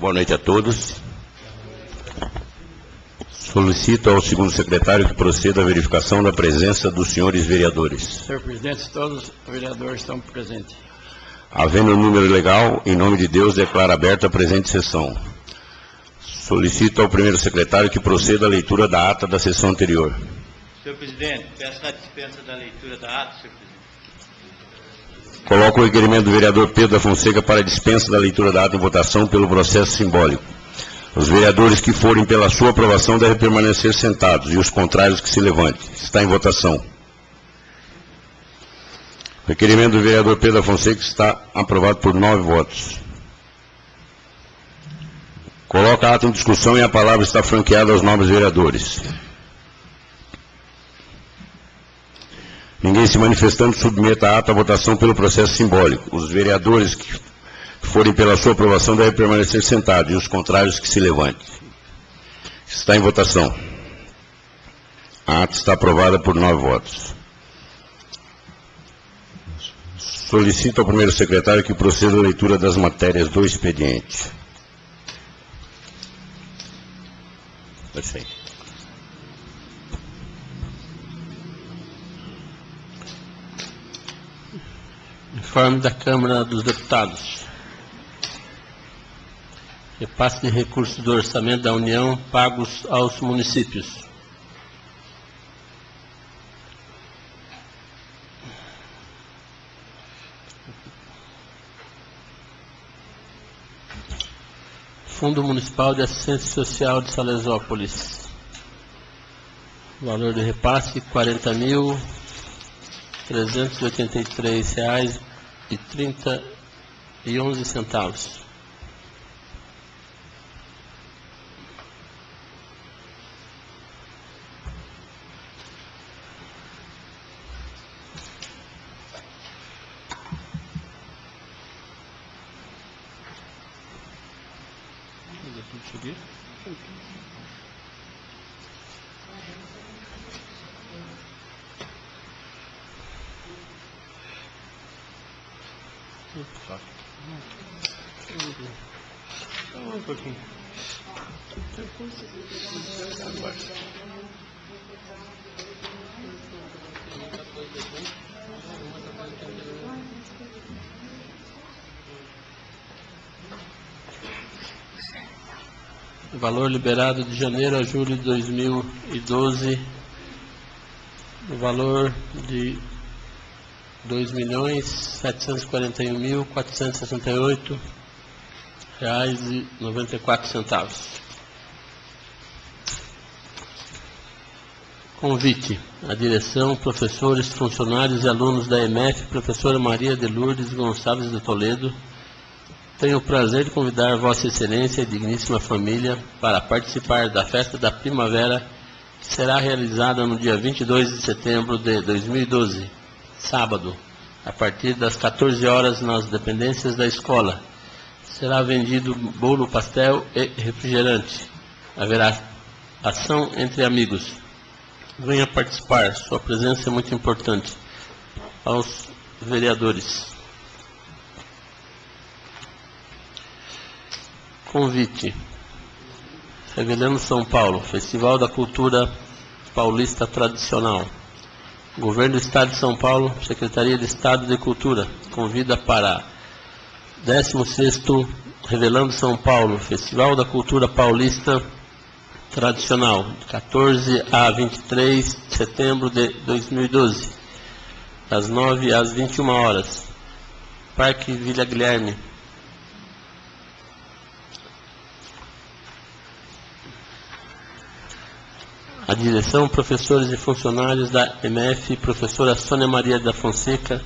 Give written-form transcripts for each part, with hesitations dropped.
Boa noite a todos. Solicito ao segundo secretário que proceda à verificação da presença dos senhores vereadores. Senhor presidente, todos os vereadores estão presentes. Havendo o número legal, em nome de Deus, declaro aberta a presente sessão. Solicito ao primeiro secretário que proceda à leitura da ata da sessão anterior. Senhor presidente, peço a dispensa da leitura da ata, senhor presidente. Coloco o requerimento do vereador Pedro da Fonseca para a dispensa da leitura da ata em votação pelo processo simbólico. Os vereadores que forem pela sua aprovação devem permanecer sentados e os contrários que se levantem. Está em votação. O requerimento do vereador Pedro da Fonseca está aprovado por 9 votos. Coloca a ata em discussão e a palavra está franqueada aos nobres vereadores. Ninguém se manifestando, submeta a ata à votação pelo processo simbólico. Os vereadores que forem pela sua aprovação devem permanecer sentados e os contrários que se levantem. Está em votação. A ata está aprovada por 9 votos. Solicito ao primeiro secretário que proceda à leitura das matérias do expediente. Perfeito. Informe da Câmara dos Deputados. Repasse de recursos do orçamento da União pagos aos municípios. Fundo Municipal de Assistência Social de Salesópolis. Valor de repasse R$ 40.383,11. Um pouquinho. Valor liberado de janeiro a julho de 2012, o valor de R$ 2.741.468,94. Convite à direção, professores, funcionários e alunos da EMF, professora Maria de Lourdes Gonçalves de Toledo. Tenho o prazer de convidar Vossa Excelência e digníssima família para participar da Festa da Primavera, que será realizada no dia 22 de setembro de 2012, sábado, a partir das 14 horas nas dependências da escola. Será vendido bolo, pastel e refrigerante. Haverá ação entre amigos. Venha participar, sua presença é muito importante. Aos vereadores. Convite. Revelando São Paulo, Festival da Cultura Paulista Tradicional. Governo do Estado de São Paulo, Secretaria de Estado de Cultura, convida para 16º Revelando São Paulo, Festival da Cultura Paulista Tradicional, de 14 a 23 de setembro de 2012, das 9 às 21 horas, Parque Vila Guilherme. A direção, professores e funcionários da MF, professora Sônia Maria da Fonseca,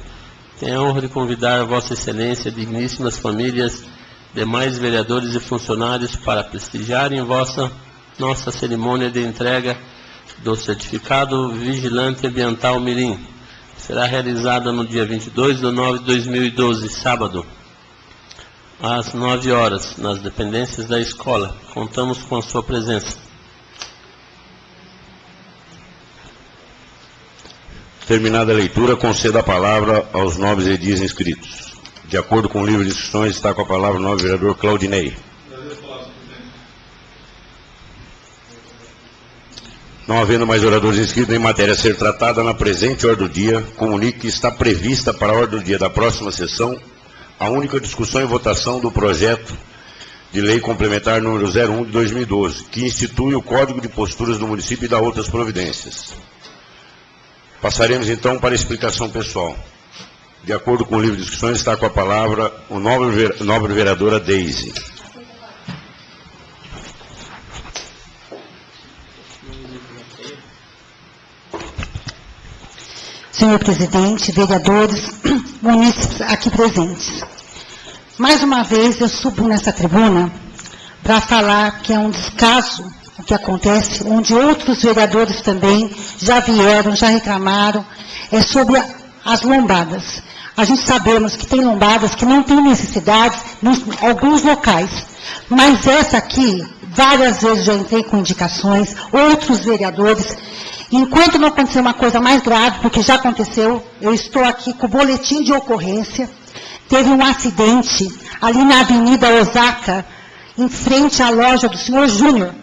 tem a honra de convidar Vossa Excelência, digníssimas famílias, demais vereadores e funcionários para prestigiarem nossa cerimônia de entrega do certificado Vigilante Ambiental Mirim. Será realizada no dia 22 de nove de 2012, sábado, às 9 horas, nas dependências da escola. Contamos com a sua presença. Terminada a leitura, conceda a palavra aos nobres edis inscritos. De acordo com o livro de instruções, está com a palavra o nobre vereador Claudinei. Não havendo mais oradores inscritos em matéria a ser tratada na presente ordem do dia, comunico que está prevista para a ordem do dia da próxima sessão a única discussão e votação do projeto de lei complementar número 01 de 2012, que institui o Código de Posturas do município e dá outras providências. Passaremos então para a explicação pessoal. De acordo com o livro de discussões, está com a palavra o nobre vereadora Deise. Senhor presidente, vereadores, munícipes aqui presentes. Mais uma vez eu subo nessa tribuna para falar que é um descaso o que acontece, onde outros vereadores também já vieram, já reclamaram, é sobre as lombadas. A gente sabemos que tem lombadas que não tem necessidade em alguns locais, mas essa aqui, várias vezes já entrei com indicações, outros vereadores. Enquanto não acontecer uma coisa mais grave, porque já aconteceu, eu estou aqui com o boletim de ocorrência. Teve um acidente ali na Avenida Osaka, em frente à loja do senhor Júnior.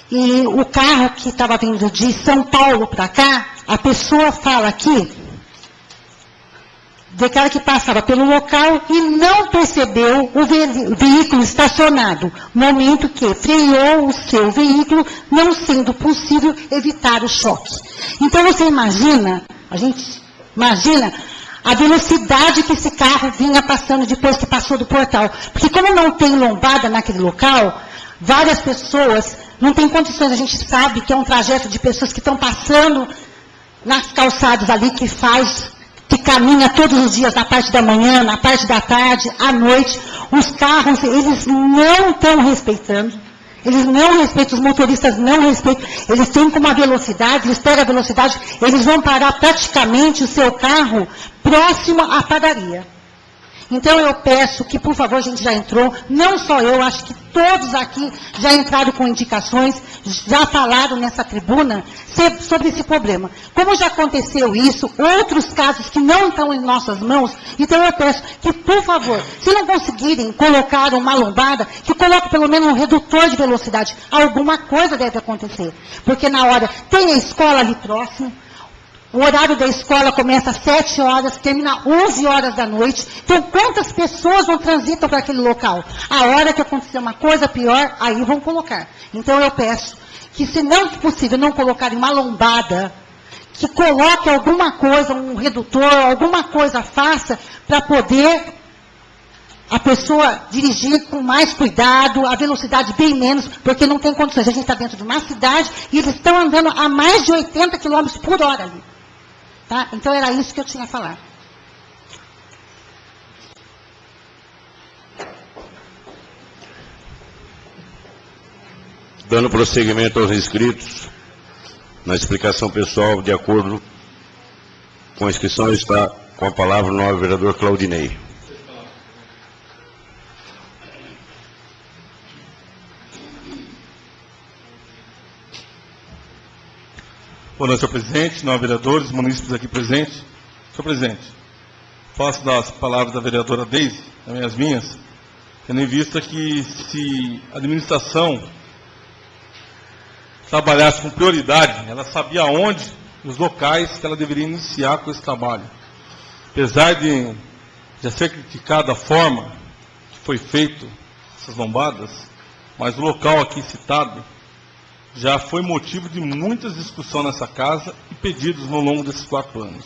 E o carro que estava vindo de São Paulo para cá, a pessoa fala aqui, declara que passava pelo local e não percebeu o veículo estacionado, momento que freou o seu veículo, não sendo possível evitar o choque. Então você imagina, a gente imagina a velocidade que esse carro vinha passando depois que passou do portal. Porque como não tem lombada naquele local, várias pessoas não têm condições, a gente sabe que é um trajeto de pessoas que estão passando nas calçadas ali, que caminha todos os dias, na parte da manhã, na parte da tarde, à noite. Os carros, eles não estão respeitando. Eles não respeitam, os motoristas não respeitam. Eles têm com uma velocidade, eles pegam a velocidade, eles vão parar praticamente o seu carro próximo à padaria. Então eu peço que, por favor, a gente já entrou, não só eu, acho que todos aqui já entraram com indicações, já falaram nessa tribuna sobre esse problema. Como já aconteceu isso, outros casos que não estão em nossas mãos, então eu peço que, por favor, se não conseguirem colocar uma lombada, que coloque pelo menos um redutor de velocidade. Alguma coisa deve acontecer. Porque na hora, tem a escola ali próximo, o horário da escola começa às 7 horas, termina às 11 horas da noite. Então, quantas pessoas não transitam para aquele local? A hora que acontecer uma coisa pior, aí vão colocar. Então, eu peço que, se não possível, não colocarem uma lombada, que coloque alguma coisa, um redutor, alguma coisa faça, para poder a pessoa dirigir com mais cuidado, a velocidade bem menos, porque não tem condições. A gente está dentro de uma cidade e eles estão andando a mais de 80 km por hora ali. Tá? Então, era isso que eu tinha a falar. Dando prosseguimento aos inscritos, na explicação pessoal, de acordo com a inscrição, está com a palavra o nobre vereador Claudinei. Boa noite, senhor presidente, nós vereadores, munícipes aqui presentes. Senhor presidente, posso dar as palavras da vereadora Deise, também as minhas, tendo em vista que se a administração trabalhasse com prioridade, ela sabia onde, os locais que ela deveria iniciar com esse trabalho. Apesar de já ser criticada a forma que foi feito essas lombadas, mas o local aqui citado já foi motivo de muitas discussões nessa casa e pedidos no longo desses 4 anos.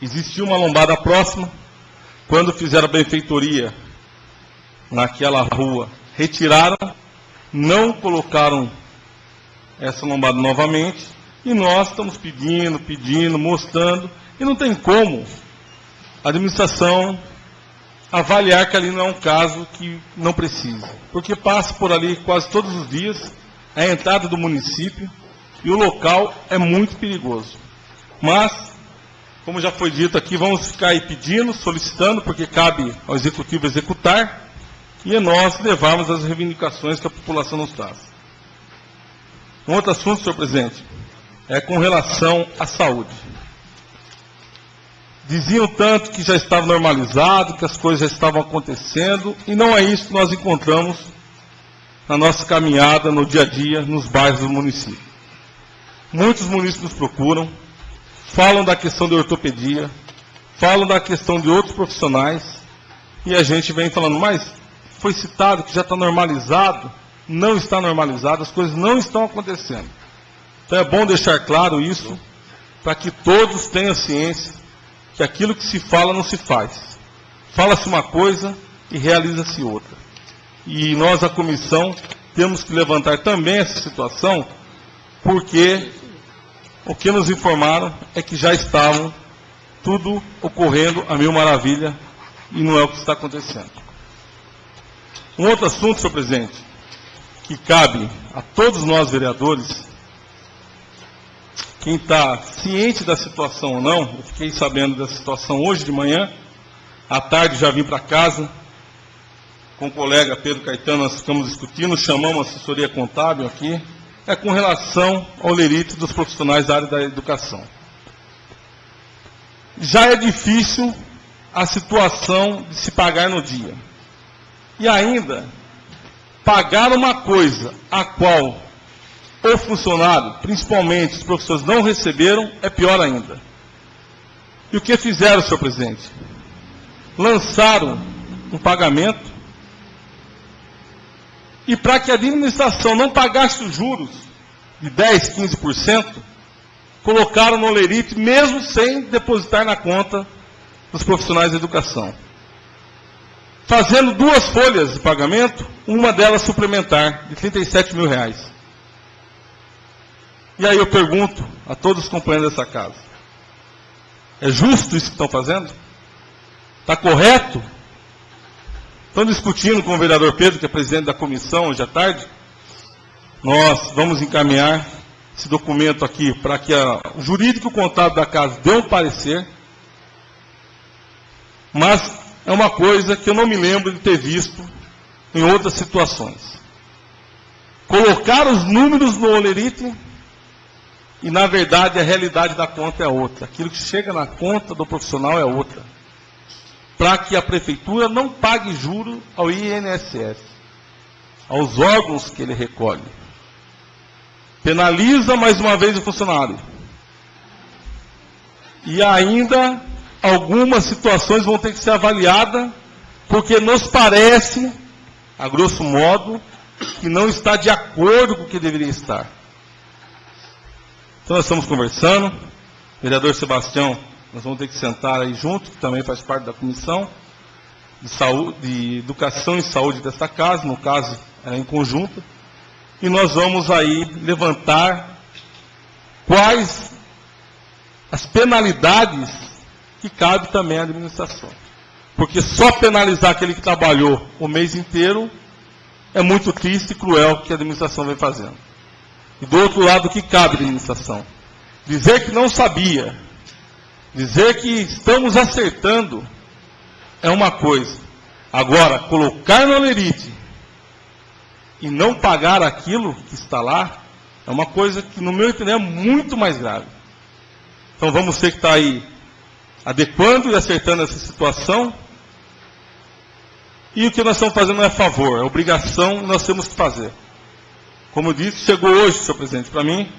Existia uma lombada próxima, quando fizeram a benfeitoria naquela rua, retiraram, não colocaram essa lombada novamente, e nós estamos pedindo, mostrando, e não tem como a administração avaliar que ali não é um caso que não precisa, porque passa por ali quase todos os dias, a entrada do município, e o local é muito perigoso. Mas, como já foi dito aqui, vamos ficar aí pedindo, solicitando, porque cabe ao executivo executar, e é nós levarmos as reivindicações que a população nos traz. Um outro assunto, senhor presidente, é com relação à saúde. Diziam tanto que já estava normalizado, que as coisas já estavam acontecendo, e não é isso que nós encontramos na nossa caminhada no dia a dia, nos bairros do município. Muitos munícipes nos procuram, falam da questão da ortopedia, falam da questão de outros profissionais, e a gente vem falando, mas foi citado que já está normalizado. Não está normalizado, as coisas não estão acontecendo. Então é bom deixar claro isso, para que todos tenham ciência que aquilo que se fala não se faz. Fala-se uma coisa e realiza-se outra. E nós, a comissão, temos que levantar também essa situação, porque o que nos informaram é que já estavam tudo ocorrendo a mil maravilha, e não é o que está acontecendo. Um outro assunto, senhor presidente, que cabe a todos nós vereadores, quem está ciente da situação ou não, eu fiquei sabendo da situação hoje de manhã, à tarde já vim para casa, com o colega Pedro Caetano, nós ficamos discutindo, chamamos a assessoria contábil aqui, é com relação ao lerite dos profissionais da área da educação. Já é difícil a situação de se pagar no dia. E ainda, pagar uma coisa a qual o funcionário, principalmente os professores, não receberam, é pior ainda. E o que fizeram, senhor presidente? Lançaram um pagamento, e para que a administração não pagasse os juros de 10%, 15%, colocaram no lerite, mesmo sem depositar na conta dos profissionais da educação. Fazendo 2 folhas de pagamento, uma delas suplementar, de R$37 mil. E aí eu pergunto a todos os companheiros dessa casa, é justo isso que estão fazendo? Está correto? Estão discutindo com o vereador Pedro, que é presidente da comissão, hoje à tarde. Nós vamos encaminhar esse documento aqui para que o jurídico contábil da casa dê um parecer, mas é uma coisa que eu não me lembro de ter visto em outras situações. Colocar os números no olerite e, na verdade, a realidade da conta é outra. Aquilo que chega na conta do profissional é outra. Para que a prefeitura não pague juro ao INSS, aos órgãos que ele recolhe. Penaliza mais uma vez o funcionário. E ainda algumas situações vão ter que ser avaliadas, porque nos parece, a grosso modo, que não está de acordo com o que deveria estar. Então nós estamos conversando, vereador Sebastião, nós vamos ter que sentar aí junto, que também faz parte da comissão de saúde, de educação e saúde desta casa, no caso, em conjunto, e nós vamos aí levantar quais as penalidades que cabe também à administração. Porque só penalizar aquele que trabalhou o mês inteiro é muito triste e cruel o que a administração vem fazendo. E do outro lado, o que cabe à administração? Dizer que não sabia, dizer que estamos acertando, é uma coisa. Agora, colocar no olerite e não pagar aquilo que está lá, é uma coisa que, no meu entender, é muito mais grave. Então vamos ter que estar aí adequando e acertando essa situação. E o que nós estamos fazendo não é favor, é obrigação, nós temos que fazer. Como eu disse, chegou hoje, senhor presidente, para mim,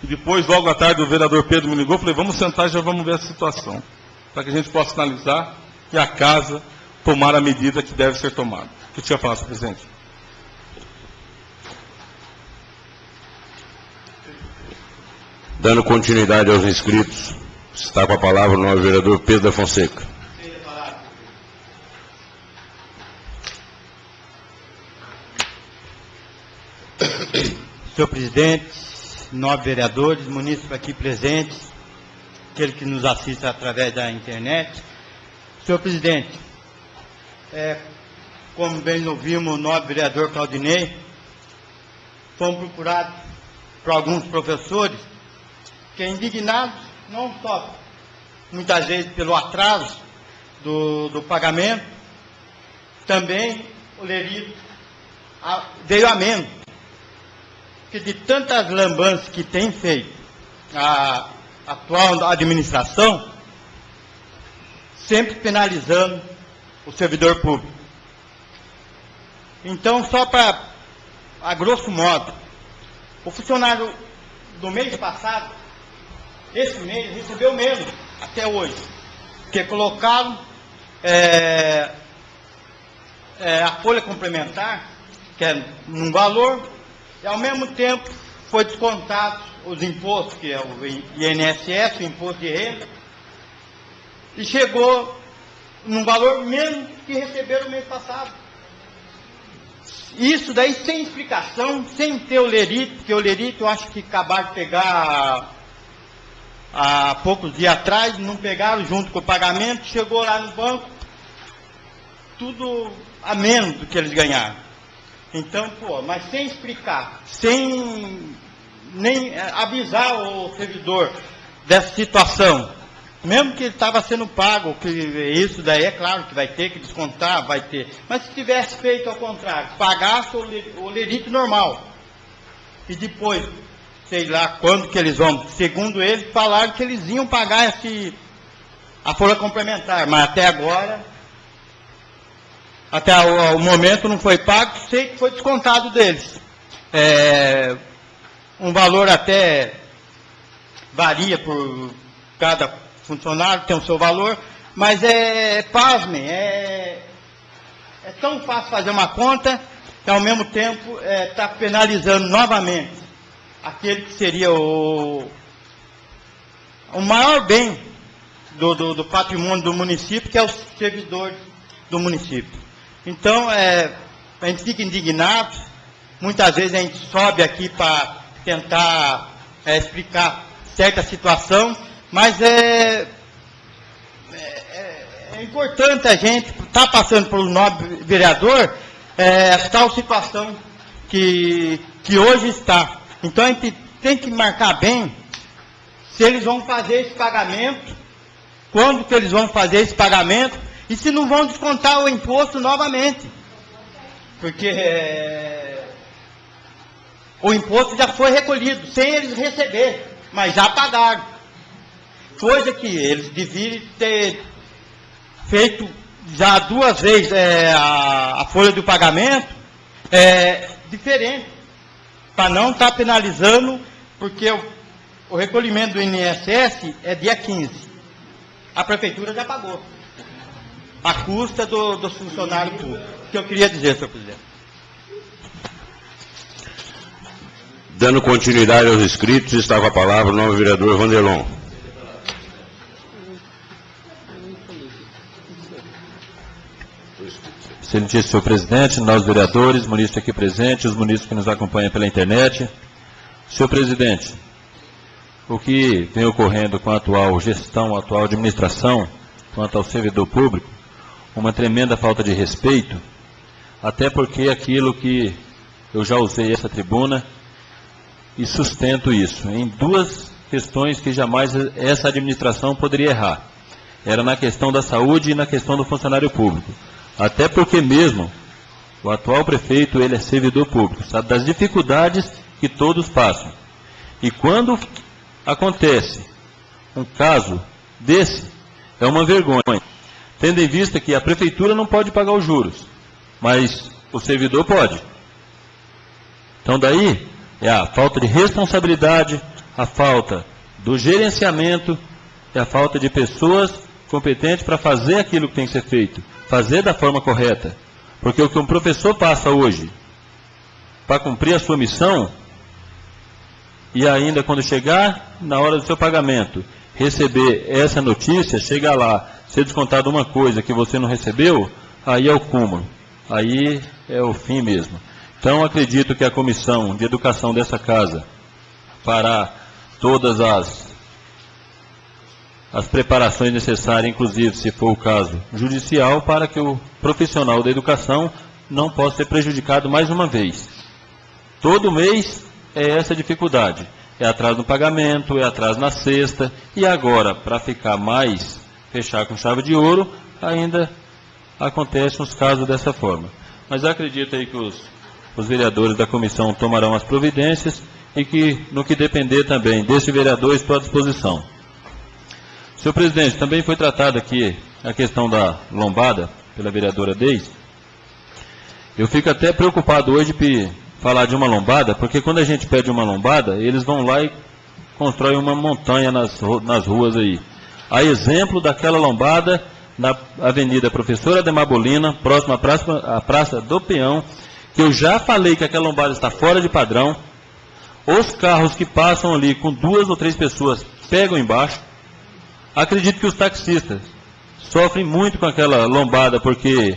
e depois, logo à tarde, o vereador Pedro me ligou, falei, vamos sentar e já vamos ver essa situação, para que a gente possa analisar e a casa tomar a medida que deve ser tomada. O que eu tinha falado, senhor presidente? Dando continuidade aos inscritos, está com a palavra o novo vereador Pedro da Fonseca. Senhor presidente, nobres vereadores, munícipes aqui presentes, aquele que nos assiste através da internet. Senhor presidente, como bem ouvimos o nobre vereador Claudinei, fomos procurados por alguns professores que, indignados, não só muitas vezes pelo atraso do pagamento, também o lerito veio a menos, que de tantas lambanças que tem feito a atual administração, sempre penalizando o servidor público. Então, só para, a grosso modo, o funcionário do mês passado, esse mês recebeu menos, até hoje. Porque colocaram a folha complementar, que é num valor, e ao mesmo tempo foi descontado os impostos, que é o INSS, o imposto de renda, e chegou num valor menos que receberam o mês passado. Isso daí sem explicação, sem ter o lerito, porque o lerito eu acho que acabaram de pegar há poucos dias atrás, não pegaram junto com o pagamento, chegou lá no banco, tudo a menos do que eles ganharam. Então, mas sem explicar, sem nem avisar o servidor dessa situação, mesmo que ele estava sendo pago, que isso daí é claro que vai ter que descontar, vai ter. Mas se tivesse feito ao contrário, pagasse o lerito normal, e depois, sei lá quando que eles vão, segundo eles, falaram que eles iam pagar a folha complementar, mas até agora, até o momento não foi pago, sei que foi descontado deles. Um valor até varia por cada funcionário, tem o seu valor, mas pasmem, é tão fácil fazer uma conta, que ao mesmo tempo está penalizando novamente aquele que seria o maior bem do patrimônio do município, que é os servidores do município. Então, a gente fica indignado, muitas vezes a gente sobe aqui para tentar explicar certa situação, mas é importante a gente estar passando pelo nobre vereador tal situação que hoje está. Então a gente tem que marcar bem se eles vão fazer esse pagamento, quando que eles vão fazer esse pagamento, e se não vão descontar o imposto novamente. Porque o imposto já foi recolhido, sem eles receber, mas já pagaram. Coisa que eles deviam ter feito já 2 vezes a folha do pagamento diferente, para não estar penalizando, porque o recolhimento do INSS é dia 15. A prefeitura já pagou, à custa dos funcionários públicos. O que eu queria dizer, senhor presidente. Dando continuidade aos inscritos, está com a palavra o novo vereador Vanderlon. Excelentíssimo senhor presidente, nós vereadores, munícipes aqui presentes, os munícipes que nos acompanham pela internet. Senhor presidente, o que vem ocorrendo com a atual gestão, a atual administração, quanto ao servidor público, uma tremenda falta de respeito, até porque aquilo que eu já usei essa tribuna e sustento isso, em 2 questões que jamais essa administração poderia errar. Era na questão da saúde e na questão do funcionário público. Até porque mesmo o atual prefeito, ele é servidor público, sabe das dificuldades que todos passam. E quando acontece um caso desse, é uma vergonha. Tendo em vista que a prefeitura não pode pagar os juros, mas o servidor pode. Então daí é a falta de responsabilidade, a falta do gerenciamento e a falta de pessoas competentes para fazer aquilo que tem que ser feito, fazer da forma correta. Porque o que um professor passa hoje para cumprir a sua missão, e ainda quando chegar na hora do seu pagamento, receber essa notícia, chegar lá, ser descontado uma coisa que você não recebeu, aí é o cúmulo, aí é o fim mesmo. Então acredito que a comissão de educação dessa casa fará todas as preparações necessárias, inclusive, se for o caso, judicial, para que o profissional da educação não possa ser prejudicado mais uma vez. Todo mês é essa dificuldade. É atraso no pagamento, é atraso na cesta, e agora, para ficar mais, fechar com chave de ouro, ainda acontecem os casos dessa forma. Mas acredito aí que os vereadores da comissão tomarão as providências e que, no que depender também desse vereador, estou à disposição. Senhor presidente, também foi tratada aqui a questão da lombada pela vereadora Deise. Eu fico até preocupado hoje falar de uma lombada, porque quando a gente pede uma lombada, eles vão lá e constroem uma montanha nas ruas aí. A exemplo daquela lombada na Avenida Professor Ademar Bolina, próxima à Praça do Peão, que eu já falei que aquela lombada está fora de padrão. Os carros que passam ali com 2 ou 3 pessoas pegam embaixo. Acredito que os taxistas sofrem muito com aquela lombada, porque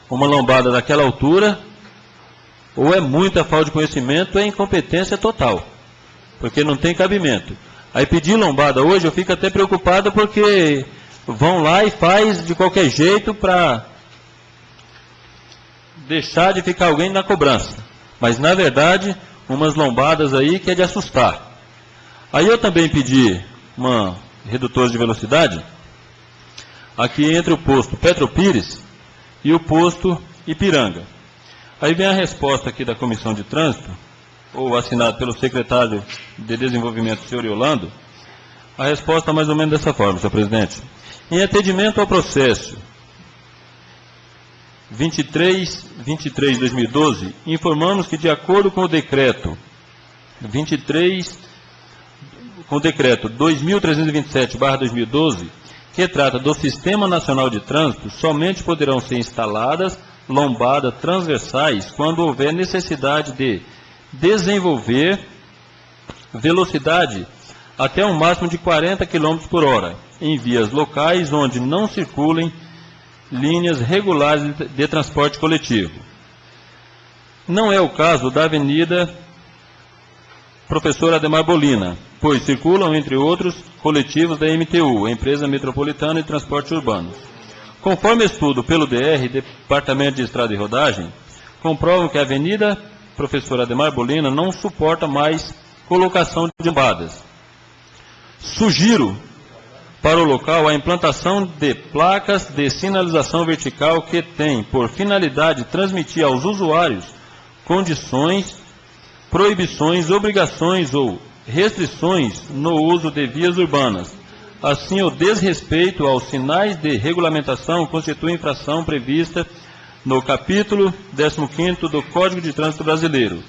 uma lombada daquela altura, ou é muita falta de conhecimento, ou é incompetência total, porque não tem cabimento. Aí pedir lombada hoje, eu fico até preocupado, porque vão lá e faz de qualquer jeito para deixar de ficar alguém na cobrança. Mas, na verdade, umas lombadas aí que é de assustar. Aí eu também pedi uma redutora de velocidade aqui entre o posto Petropires e o posto Ipiranga. Aí vem a resposta aqui da Comissão de Trânsito, ou assinado pelo secretário de Desenvolvimento, senhor Yolando. A resposta é mais ou menos dessa forma, senhor presidente. Em atendimento ao processo 23/2012, informamos que, de acordo com o decreto 2327/2012, que trata do Sistema Nacional de Trânsito, somente poderão ser instaladas lombadas transversais quando houver necessidade de desenvolver velocidade até um máximo de 40 km por hora, em vias locais onde não circulem linhas regulares de transporte coletivo. Não é o caso da Avenida Professor Ademar Bolina, pois circulam, entre outros, coletivos da MTU, Empresa Metropolitana de Transportes Urbanos. Conforme estudo pelo DR, Departamento de Estrada e Rodagem, comprovam que a Avenida Professor Ademar Bolina não suporta mais colocação de lombadas. Sugiro para o local a implantação de placas de sinalização vertical que tem por finalidade transmitir aos usuários condições, proibições, obrigações ou restrições no uso de vias urbanas. Assim, o desrespeito aos sinais de regulamentação constitui infração prevista no capítulo 15º do Código de Trânsito Brasileiro,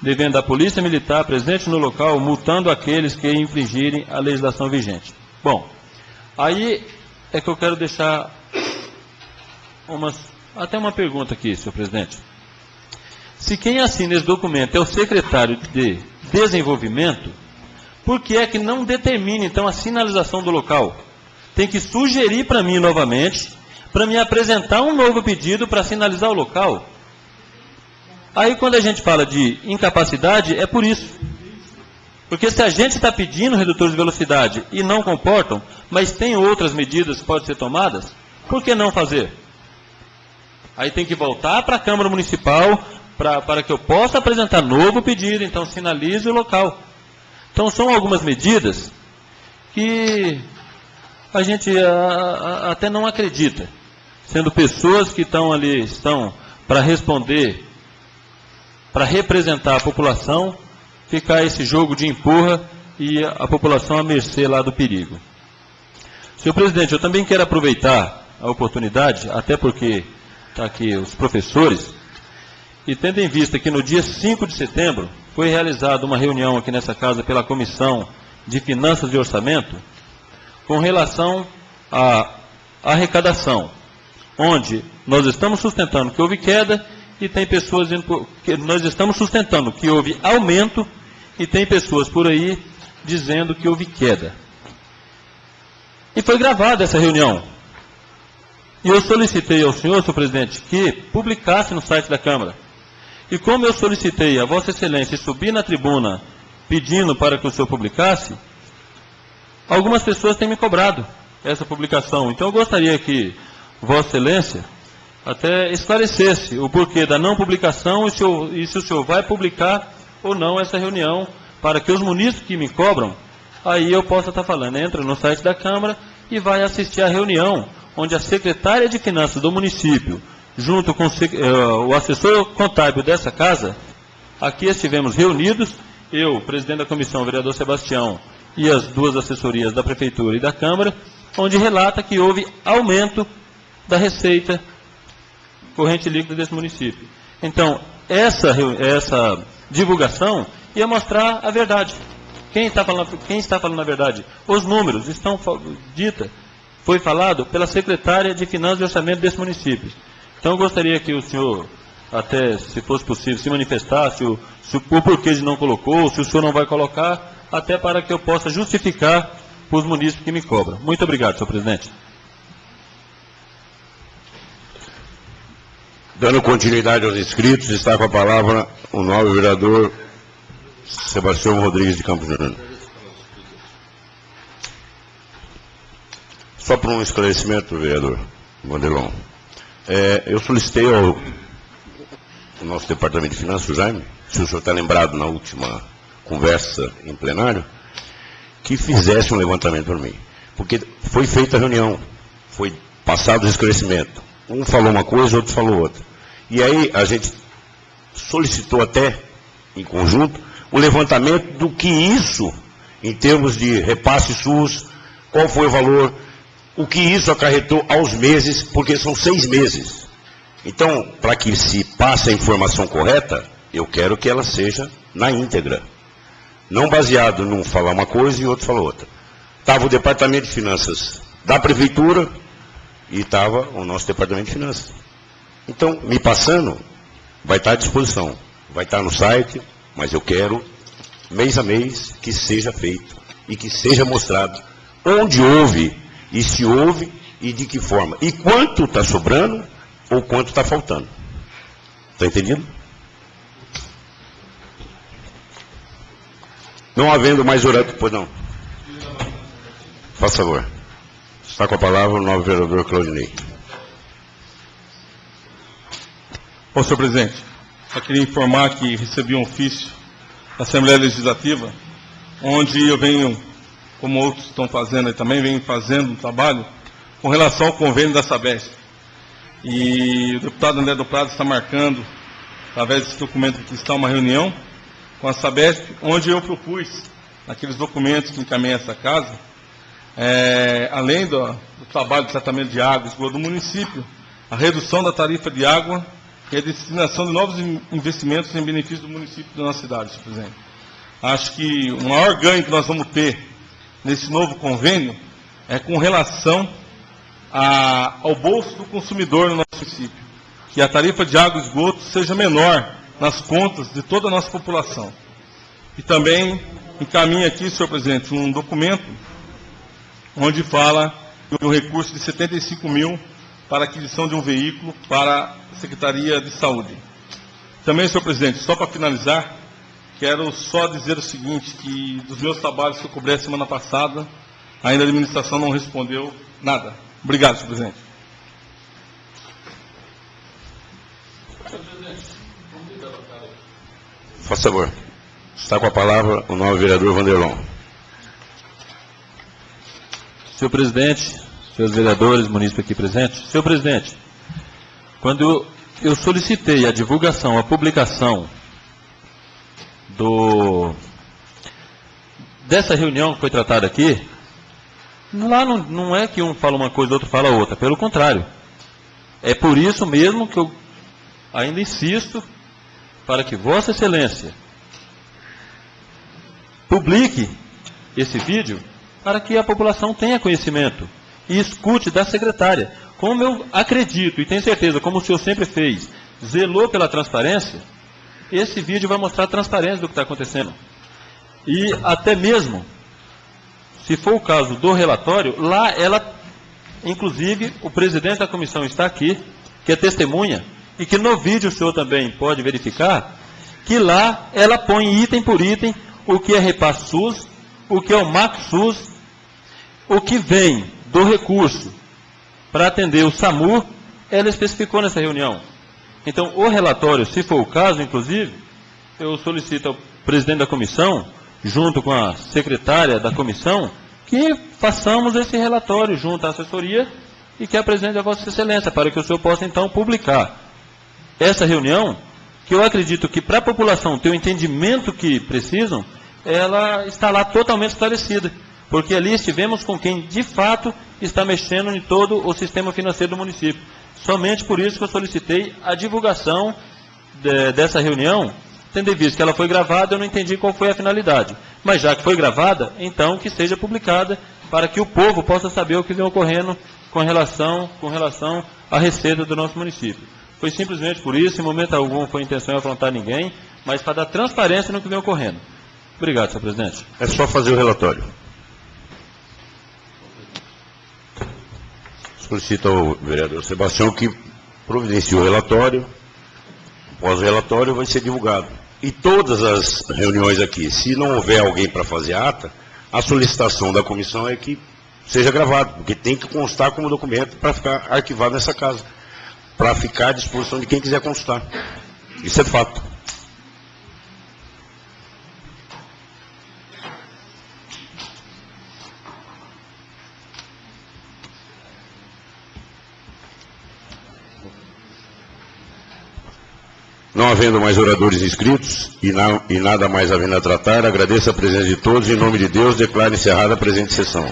devendo a Polícia Militar presente no local multando aqueles que infringirem a legislação vigente. Bom, aí é que eu quero deixar até uma pergunta aqui, senhor presidente. Se quem assina esse documento é o secretário de Desenvolvimento, por que é que não determina, então, a sinalização do local? Tem que sugerir para mim novamente, para me apresentar um novo pedido para sinalizar o local. Aí, quando a gente fala de incapacidade, é por isso. Porque se a gente está pedindo redutores de velocidade e não comportam, mas tem outras medidas que podem ser tomadas, por que não fazer? Aí tem que voltar para a Câmara Municipal para que eu possa apresentar novo pedido, então sinalize o local. Então são algumas medidas que a gente até não acredita, sendo pessoas que estão ali, estão para responder, para representar a população, ficar esse jogo de empurra e a população à mercê lá do perigo. Senhor presidente, eu também quero aproveitar a oportunidade, até porque está aqui os professores, e tendo em vista que no dia 5 de setembro foi realizada uma reunião aqui nessa casa pela Comissão de Finanças e Orçamento, com relação à arrecadação, onde nós estamos sustentando que houve queda e tem pessoas que nós estamos sustentando que houve aumento e tem pessoas por aí dizendo que houve queda. E foi gravada essa reunião. E eu solicitei ao senhor presidente, que publicasse no site da Câmara. E como eu solicitei a Vossa Excelência subir na tribuna pedindo para que o senhor publicasse, algumas pessoas têm me cobrado essa publicação. Então eu gostaria que Vossa Excelência até esclarecesse o porquê da não publicação e se o senhor vai publicar ou não essa reunião, para que os munícipes que me cobram, aí eu possa estar falando, entra no site da Câmara e vai assistir a reunião, onde a secretária de Finanças do município, junto com o assessor contábil dessa casa, aqui estivemos reunidos, eu, presidente da comissão, vereador Sebastião, e as duas assessorias da Prefeitura e da Câmara, onde relata que houve aumento da receita corrente líquida desse município. Então, essa divulgação ia mostrar a verdade. Quem está falando a verdade? Os números estão foi falado pela secretária de Finanças e Orçamento desse município. Então, eu gostaria que o senhor, até, se fosse possível, se manifestasse o porquê de não colocou, se o senhor não vai colocar, até para que eu possa justificar para os munícipes que me cobram. Muito obrigado, senhor presidente. Dando continuidade aos inscritos, está com a palavra o nobre vereador Sebastião Rodrigues de Campos Júnior. Só para um esclarecimento, vereador Vanderlon. Eu solicitei ao nosso departamento de finanças, o Jaime, se o senhor está lembrado na última conversa em plenário, que fizesse um levantamento para mim. Porque foi feita a reunião, foi passado o esclarecimento. Um falou uma coisa, outro falou outra. E aí a gente solicitou até, em conjunto, o levantamento do que isso, em termos de repasse SUS, qual foi o valor, o que isso acarretou aos meses, porque são 6 meses. Então, para que se passe a informação correta, eu quero que ela seja na íntegra. Não baseado num falar uma coisa e outro falar outra. Estava o Departamento de Finanças da Prefeitura e estava o nosso Departamento de Finanças. Então, me passando, vai estar à disposição. Vai estar no site, mas eu quero, mês a mês, que seja feito e que seja mostrado onde houve, e se houve, e de que forma. E quanto está sobrando, ou quanto está faltando. Está entendido? Não havendo mais orador, pois não. Faz favor. Está com a palavra o novo vereador Claudinei. Bom, senhor presidente, só queria informar que recebi um ofício da Assembleia Legislativa, onde eu venho, como outros estão fazendo aí também, venho fazendo um trabalho com relação ao convênio da Sabesp. E o deputado André do Prado está marcando, através desse documento que está uma reunião com a Sabesp, onde eu propus, naqueles documentos que encaminha essa casa, além do trabalho de tratamento de água e esgoto do município, a redução da tarifa de água e a destinação de novos investimentos em benefício do município da nossa cidade, senhor presidente. Acho que o maior ganho que nós vamos ter nesse novo convênio é com relação ao bolso do consumidor no nosso município. Que a tarifa de água e esgoto seja menor nas contas de toda a nossa população. E também encaminho aqui, senhor presidente, um documento onde fala de um recurso de 75 mil para a aquisição de um veículo para a Secretaria de Saúde. Também, senhor presidente, só para finalizar, quero só dizer o seguinte, que dos meus trabalhos que eu cobri a semana passada, ainda a administração não respondeu nada. Obrigado, senhor presidente. Faz favor. Está com a palavra o novo vereador Vanderlon. Senhor presidente, senhores vereadores, munícipes aqui presentes. Senhor presidente, quando eu solicitei a divulgação, a publicação dessa reunião que foi tratada aqui, lá não é que um fala uma coisa e outro fala outra, pelo contrário. É por isso mesmo que eu ainda insisto para que Vossa Excelência publique esse vídeo para que a população tenha conhecimento e escute da secretária. Como eu acredito e tenho certeza, como o senhor sempre fez, zelou pela transparência, esse vídeo vai mostrar a transparência do que está acontecendo. E até mesmo, se for o caso do relatório, lá ela, inclusive, o presidente da comissão está aqui, que é testemunha, e que no vídeo o senhor também pode verificar, que lá ela põe item por item o que é repasse SUS, o que é o MAC SUS, o que vem do recurso para atender o SAMU, ela especificou nessa reunião. Então, o relatório, se for o caso, inclusive, eu solicito ao presidente da comissão, junto com a secretária da comissão, que façamos esse relatório junto à assessoria e que apresente a Vossa Excelência, para que o senhor possa, então, publicar essa reunião, que eu acredito que para a população ter o entendimento que precisam, ela está lá totalmente esclarecida, porque ali estivemos com quem, de fato, está mexendo em todo o sistema financeiro do município. Somente por isso que eu solicitei a divulgação dessa reunião, tendo visto que ela foi gravada, eu não entendi qual foi a finalidade. Mas já que foi gravada, então que seja publicada, para que o povo possa saber o que vem ocorrendo com relação à receita do nosso município. Foi simplesmente por isso, em momento algum foi intenção de afrontar ninguém, mas para dar transparência no que vem ocorrendo. Obrigado, senhor presidente. É só fazer o relatório. Solicito ao vereador Sebastião que providencie o relatório. Após o relatório vai ser divulgado. E todas as reuniões aqui, se não houver alguém para fazer a ata, a solicitação da comissão é que seja gravado, porque tem que constar como documento para ficar arquivado nessa casa, para ficar à disposição de quem quiser consultar. Isso é fato. Não havendo mais oradores inscritos e nada mais havendo a tratar, agradeço a presença de todos e, em nome de Deus, declaro encerrada a presente sessão.